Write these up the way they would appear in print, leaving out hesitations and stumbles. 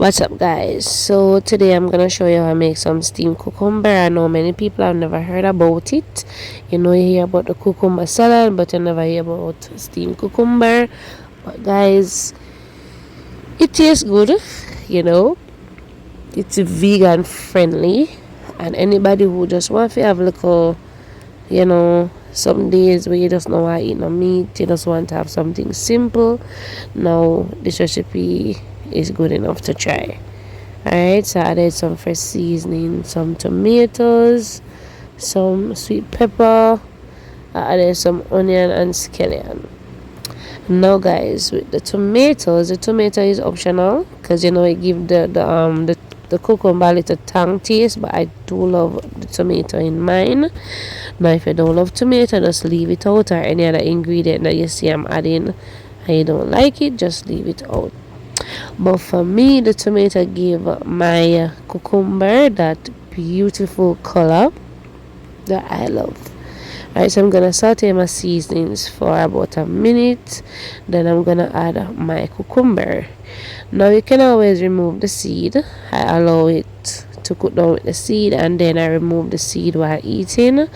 What's up, guys? So today I'm gonna show you how I make some steamed cucumber. I know many people have never heard about it. You hear about the cucumber salad, but you never hear about steamed cucumber. But guys, it tastes good. you know it's vegan friendly, and anybody who just want to have a little, some days where you just don't want to eat no meat, you just want to have something simple. Now this recipe is good enough to try. Alright, so I added some fresh seasoning, some tomatoes, some sweet pepper. I added some onion and scallion. Now guys, with the tomatoes, the tomato is optional because it gives the cucumber a little tang taste, but I do love the tomato in mine. Now if you don't love tomato, just leave it out, or any other ingredient that you see I'm adding and you don't like it, just leave it out. But for me, the tomato gave my cucumber that beautiful color that I love. Alright, so I'm gonna saute my seasonings for about a minute. Then I'm gonna add my cucumber. Now you can always remove the seed. I allow it to cook down with the seed, and then I remove the seed while eating.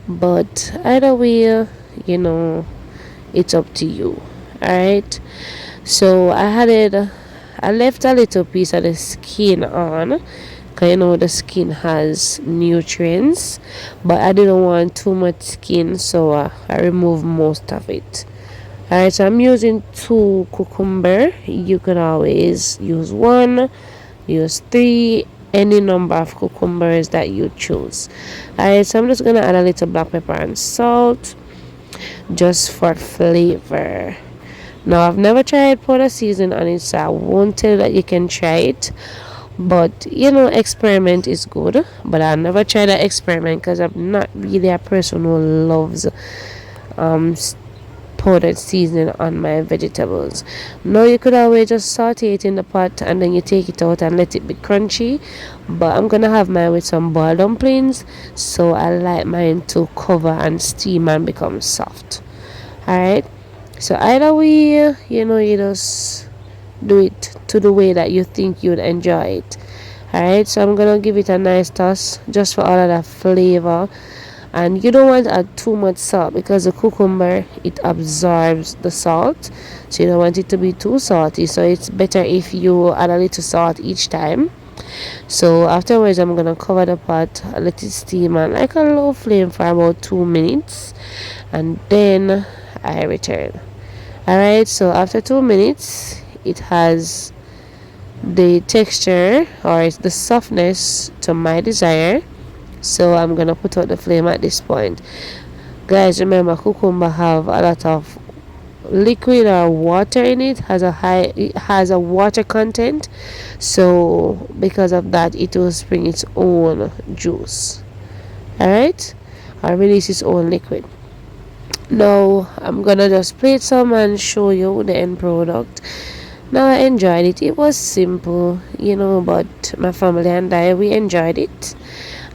But either way, it's up to you. Alright, so I left a little piece of the skin on, because the skin has nutrients, but I didn't want too much skin, so I removed most of it. Alright, so I'm using 2 cucumber. You could always use 1, use 3, any number of cucumbers that you choose. Alright, so I'm just gonna add a little black pepper and salt just for flavor. Now I've never tried powder season on it, so I won't tell you that you can try it. But experiment is good, but I'll never try that experiment because I'm not really a person who loves powdered seasoning on my vegetables. Now you could always just saute it in the pot and then you take it out and let it be crunchy, but I'm gonna have mine with some boiled dumplings, so I like mine to cover and steam and become soft. Alright, so either way, you just do it to the way that you think you'd enjoy it. Alright, so I'm gonna give it a nice toss just for all of that flavor. And you don't want to add too much salt because the cucumber, it absorbs the salt, so you don't want it to be too salty. So it's better if you add a little salt each time. So afterwards I'm gonna cover the pot, let it steam on like a low flame for about 2 minutes, and then I return. Alright, so after 2 minutes it has the texture or the softness to my desire, so I'm gonna put out the flame at this point. Guys, remember, cucumber have a lot of liquid or water in it. It has a water content, so because of that it will spring its own juice, alright, or release its own liquid. Now I'm gonna just plate some and show you the end product. Now I enjoyed it. It was simple, but my family and I, we enjoyed it.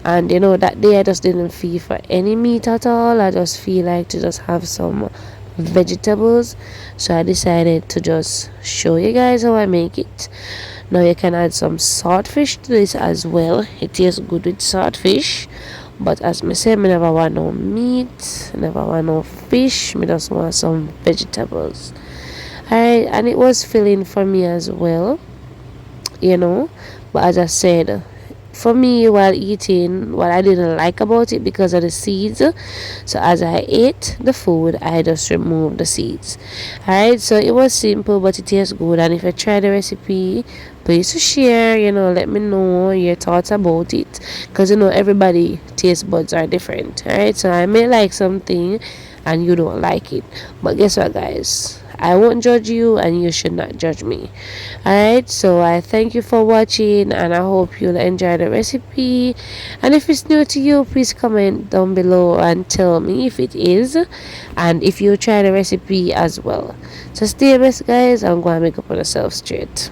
And that day I just didn't feel for any meat at all. I just feel like to just have some vegetables, so I decided to just show you guys how I make it. Now you can add some saltfish to this as well. It tastes good with saltfish, but as I said, I never want no meat, never want no fish. I just want some vegetables. Alright, and it was filling for me as well, but as I said, for me, while eating, what I didn't like about it because of the seeds, so as I ate the food, I just removed the seeds. Alright, so it was simple, but it tastes good. And if you try the recipe, please share, let me know your thoughts about it, because everybody taste buds are different. Alright, so I may like something and you don't like it, but guess what, guys, I won't judge you and you should not judge me. Alright, so I thank you for watching, and I hope you'll enjoy the recipe. And if it's new to you, please comment down below and tell me if it is, and if you try the recipe as well. So stay blessed, guys. I'm going to make up on yourself straight.